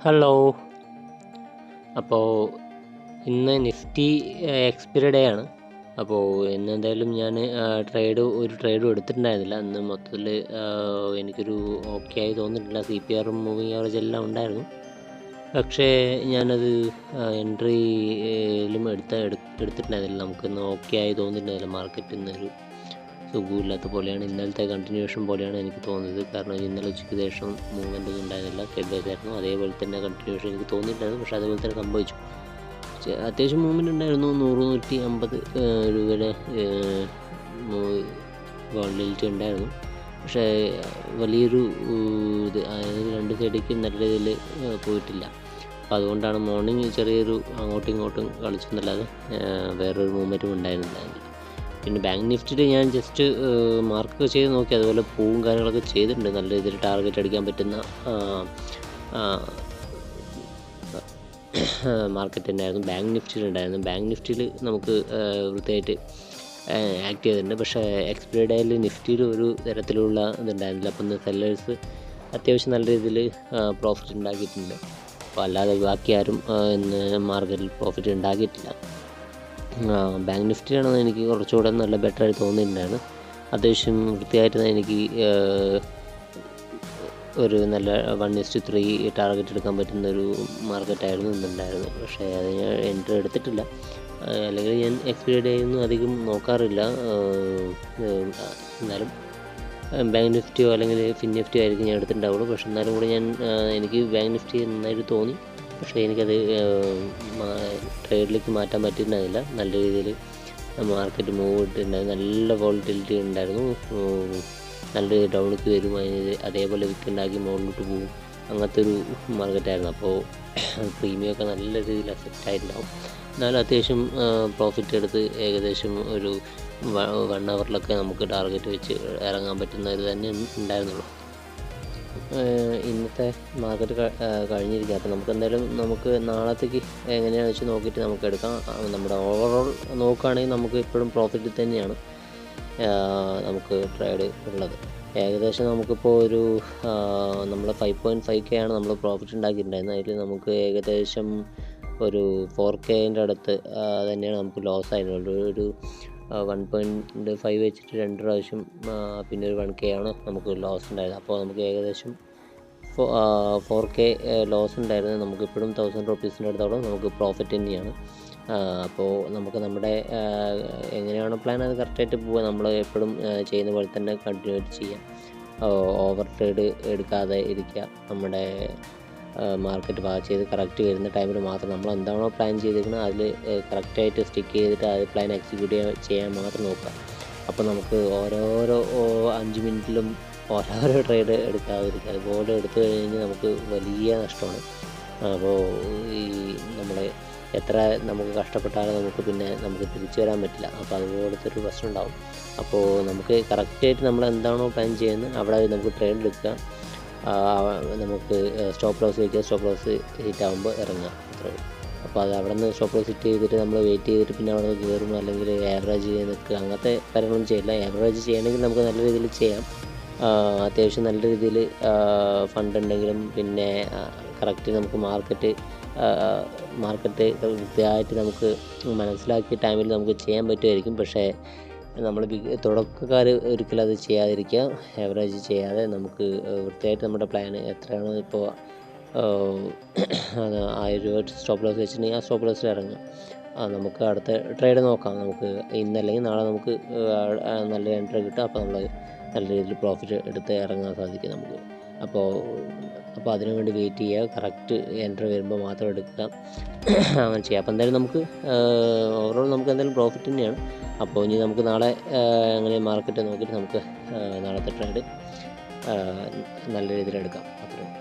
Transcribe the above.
Hello. അപ്പോൾ ഇന്ന് Nifty expiry day ആണ്. അപ്പോൾ ഇന്നെന്തായാലും ഞാൻ ഒരു ട്രേഡും എടുത്തിട്ടുണ്ടായിരുന്നില്ല. ഇന്ന് മൊത്തത്തിൽ എനിക്കൊരു ഓക്കെ ആയി തോന്നിയിട്ടില്ല. CPRും മൂവിങ് ആവറേജ് എല്ലാം ഉണ്ടായിരുന്നു. പക്ഷേ ഞാനത് എൻട്രിയിലും എടുത്തിട്ടുണ്ടായിരുന്നില്ല. നമുക്കിന്ന് ഓക്കെ ആയി തോന്നിയിട്ടുണ്ടായിരുന്നില്ല. മാർക്കറ്റ് ഇന്നൊരു സുഖമില്ലാത്ത പോലെയാണ്. ഇന്നലത്തെ കണ്ടിന്യൂഷൻ പോലെയാണ് എനിക്ക് തോന്നുന്നത്. കാരണം ഇന്നലെ ഉച്ചയ്ക്ക് ശേഷം മൂവ്മെൻ്റ് ഒന്നും ഉണ്ടായിരുന്നില്ല, സ്റ്റെബിലൈസ് ആയിരുന്നു. അതേപോലെ തന്നെ കണ്ടിന്യൂഷൻ എനിക്ക് തോന്നിയിട്ടുണ്ടായിരുന്നു. പക്ഷേ അതേപോലെ തന്നെ സംഭവിച്ചു. അത്യാവശ്യം മൂവ്മെൻ്റ് ഉണ്ടായിരുന്നു. 100-150 രൂപയുടെ വോളറ്റിലിറ്റി ഉണ്ടായിരുന്നു. പക്ഷേ വലിയൊരു അതായത് രണ്ട് സൈഡിലേക്കും നല്ല രീതിയിൽ പോയിട്ടില്ല. അപ്പോൾ അതുകൊണ്ടാണ് മോർണിംഗ് ചെറിയൊരു അങ്ങോട്ടും ഇങ്ങോട്ടും കളിച്ചെന്നല്ലാതെ വേറൊരു മൂവ്മെൻറ്റും ഉണ്ടായിരുന്നില്ല. പിന്നെ ബാങ്ക് നിഫ്റ്റിയിൽ ഞാൻ ജസ്റ്റ് മാർക്ക് ചെയ്ത് നോക്കി. അതുപോലെ പൂവും കാര്യങ്ങളൊക്കെ ചെയ്തിട്ടുണ്ട്. നല്ല രീതിയിൽ ടാർഗറ്റ് അടിക്കാൻ പറ്റുന്ന മാർക്കറ്റ് തന്നെയായിരുന്നു ബാങ്ക് നിഫ്റ്റിയിലുണ്ടായിരുന്നു. ബാങ്ക് നിഫ്റ്റിയിൽ നമുക്ക് വൃത്തിയായിട്ട് ആക്ട് ചെയ്തിട്ടുണ്ട്. പക്ഷേ എക്സ്പയറി ഡേയിൽ നിഫ്റ്റിയിൽ ഒരു തരത്തിലുള്ള ഇതുണ്ടായിരുന്നില്ല. അപ്പം ഇന്ന് സെല്ലേഴ്സ് അത്യാവശ്യം നല്ല രീതിയിൽ പ്രോഫിറ്റ് ഉണ്ടാക്കിയിട്ടുണ്ട്. അപ്പോൾ അല്ലാതെ ബാക്കി ആരും ഇന്ന് മാർക്കറ്റിൽ പ്രോഫിറ്റ് ഉണ്ടാക്കിയിട്ടില്ല. ബാങ്ക് നിഫ്റ്റിയാണ് എനിക്ക് കുറച്ചുകൂടെ നല്ല ബെറ്ററായി തോന്നിയിട്ടുണ്ടായിരുന്നു. അത്യാവശ്യം വൃത്തിയായിട്ട് എനിക്ക് ഒരു നല്ല 1:3 ടാർഗറ്റ് എടുക്കാൻ പറ്റുന്നൊരു മാർക്കറ്റായിരുന്നു ഇന്നുണ്ടായിരുന്നത്. പക്ഷേ അത് ഞാൻ എൻട്രി എടുത്തിട്ടില്ല. അല്ലെങ്കിൽ ഞാൻ എക്സ്പയറി ഡേ ഒന്നും അധികം നോക്കാറില്ല. എന്നാലും ബാങ്ക് നിഫ്റ്റിയോ അല്ലെങ്കിൽ ഫിൻ നിഫ്റ്റിയോ ആയിരിക്കും ഞാൻ എടുത്തിട്ടുണ്ടാവുള്ളൂ. പക്ഷെ എന്നാലും കൂടെ എനിക്ക് ബാങ്ക് നിഫ്റ്റി നന്നായിട്ട് തോന്നി. പക്ഷേ എനിക്കത് ട്രേഡിലേക്ക് മാറ്റാൻ പറ്റിയിട്ടുണ്ടായില്ല. നല്ല രീതിയിൽ മാർക്കറ്റ് മൂവ് ഇട്ടിട്ടുണ്ടായിരുന്നു. നല്ല വോളറ്റിലിറ്റി ഉണ്ടായിരുന്നു. നല്ല ഡൗണിലേക്ക് വരും, അതേപോലെ വിക്കുണ്ടാക്കി മുകളിലോട്ട് പോകും. അങ്ങനത്തെ ഒരു മാർക്കറ്റായിരുന്നു. അപ്പോൾ പ്രീമിയമൊക്കെ നല്ല രീതിയിൽ എഫക്റ്റ് ആയിട്ടുണ്ടാവും. എന്നാലും അത്യാവശ്യം പ്രോഫിറ്റ് എടുത്ത് ഏകദേശം ഒരു 1 ഹവറിലൊക്കെ നമുക്ക് ടാർഗറ്റ് വെച്ച് ഇറങ്ങാൻ പറ്റുന്ന ഒരു തന്നെ ഉണ്ടായിരുന്നുള്ളൂ. ഇന്നത്തെ മാർക്കറ്റ് കഴിഞ്ഞിരിക്കുക. അപ്പോൾ നമുക്ക് നാളത്തേക്ക് എങ്ങനെയാണെന്ന് വെച്ച് നോക്കിയിട്ട് നമുക്ക് എടുക്കാം. നമ്മുടെ ഓവറോൾ നോക്കുകയാണെങ്കിൽ നമുക്ക് ഇപ്പോഴും പ്രോഫിറ്റ് തന്നെയാണ് നമുക്ക് ട്രേഡ് ഉള്ളത്. ഏകദേശം നമുക്കിപ്പോൾ ഒരു നമ്മൾ 5.5K ആണ് നമ്മൾ പ്രോഫിറ്റ് ഉണ്ടാക്കിയിട്ടുണ്ടായിരുന്നത്. അതിൽ നമുക്ക് ഏകദേശം ഒരു 4Kൻ്റെ അടുത്ത് തന്നെയാണ് നമുക്ക് ലോസ് ആയിട്ടുള്ളത്. ഒരു 1.5 വെച്ചിട്ട് 2 പ്രാവശ്യം പിന്നെ ഒരു 1K ആണ് നമുക്ക് ലോസ് ഉണ്ടായത്. അപ്പോൾ നമുക്ക് ഏകദേശം 4K ലോസ് ഉണ്ടായിരുന്നത്. നമുക്കിപ്പോഴും 1000 റുപ്പീസിൻ്റെ അടുത്തോളം നമുക്ക് പ്രോഫിറ്റ് തന്നെയാണ്. അപ്പോൾ നമുക്ക് നമ്മുടെ എങ്ങനെയാണോ പ്ലാൻ അത് കറക്റ്റായിട്ട് പോവുക. നമ്മൾ എപ്പോഴും ചെയ്യുന്ന പോലെ തന്നെ കണ്ടിന്യൂ ചെയ്യാം. ഓവർ ട്രേഡ് എടുക്കാതെ ഇരിക്കുക. നമ്മുടെ മാർക്കറ്റ് വാച്ച് ചെയ്ത് കറക്റ്റ് വരുന്ന ടൈമിൽ മാത്രം നമ്മൾ എന്താണോ പ്ലാൻ ചെയ്തിരിക്കുന്നത് അതിൽ കറക്റ്റായിട്ട് സ്റ്റിക്ക് ചെയ്തിട്ട് അത് പ്ലാൻ എക്സിക്യൂട്ട് ചെയ്യാൻ മാത്രം നോക്കുക. അപ്പോൾ നമുക്ക് ഓരോരോ 5 മിനിറ്റിലും ഓരോരോ ട്രേഡ് എടുക്കാതിരിക്കുക. അതുപോലെ എടുത്തു കഴിഞ്ഞാൽ നമുക്ക് വലിയ നഷ്ടമാണ്. അപ്പോൾ നമ്മളെ എത്ര നമുക്ക് കഷ്ടപ്പെട്ടാലും നമുക്ക് തിരിച്ചു വരാൻ പറ്റില്ല. അപ്പോൾ അതുപോലത്തെ ഒരു പ്രശ്നം ഉണ്ടാവും. അപ്പോൾ നമുക്ക് കറക്റ്റായിട്ട് നമ്മൾ എന്താണോ പ്ലാൻ ചെയ്യുന്നത് അവിടെ നമുക്ക് ട്രേഡ് എടുക്കുക. നമുക്ക് സ്റ്റോപ്പ് ലോസ് വയ്ക്കുക. സ്റ്റോപ്പ് ലോസ് ഹിറ്റ് ആകുമ്പോൾ ഇറങ്ങുക, അത്രേ ഉള്ളൂ. അപ്പോൾ അത് അവിടെ നിന്ന് സ്റ്റോപ്പ് ലോസ് ഹിറ്റ് ചെയ്തിട്ട് നമ്മൾ വെയിറ്റ് ചെയ്തിട്ട് പിന്നെ അവിടെ നിന്ന് കയറും, അല്ലെങ്കിൽ ആവറേജ് ചെയ്ത് നിൽക്കുക, അങ്ങനത്തെ കാര്യങ്ങളൊന്നും ചെയ്യില്ല. ആവറേജ് ചെയ്യണമെങ്കിൽ നമുക്ക് നല്ല രീതിയിൽ ചെയ്യാം. അത്യാവശ്യം നല്ല രീതിയിൽ ഫണ്ട് ഉണ്ടെങ്കിലും പിന്നെ കറക്റ്റ് നമുക്ക് മാർക്കറ്റ് കൃത്യമായിട്ട് നമുക്ക് മനസ്സിലാക്കിയ ടൈമിൽ നമുക്ക് ചെയ്യാൻ പറ്റുമായിരിക്കും. പക്ഷേ നമ്മൾ തുടക്കക്കാർ ഒരിക്കലും അത് ചെയ്യാതിരിക്കുക. ആവറേജ് ചെയ്യാതെ നമുക്ക് വൃത്തിയായിട്ട് നമ്മുടെ പ്ലാൻ എത്രയാണോ ഇപ്പോൾ 1000 രൂപ സ്റ്റോപ്പ് ലോസ് വെച്ചിട്ടുണ്ടെങ്കിൽ ആ സ്റ്റോപ്പ് ലോസിൽ ഇറങ്ങുക. നമുക്ക് അടുത്ത ട്രേഡ് നോക്കാം. നമുക്ക് ഇന്നല്ലെങ്കിൽ നാളെ നമുക്ക് നല്ല എൻട്രി കിട്ടും. അപ്പോൾ നമ്മൾ നല്ല രീതിയിൽ പ്രോഫിറ്റ് എടുത്ത് ഇറങ്ങാൻ സാധിക്കും നമുക്ക്. അപ്പോൾ അതിനു വേണ്ടി വെയിറ്റ് ചെയ്യുക. കറക്റ്റ് എൻട്രി വരുമ്പോൾ മാത്രം എടുക്കുക, അങ്ങനെ ചെയ്യാം. അപ്പോൾ എന്തായാലും നമുക്ക് ഓവറോൾ നമുക്ക് എന്തായാലും പ്രോഫിറ്റ് തന്നെയാണ്. അപ്പോൾ ഇനി നമുക്ക് നാളെ അങ്ങനെ മാർക്കറ്റ് നോക്കിയിട്ട് നമുക്ക് നാളത്തെ ട്രേഡ് നല്ല രീതിയിൽ എടുക്കാം. അത്രയും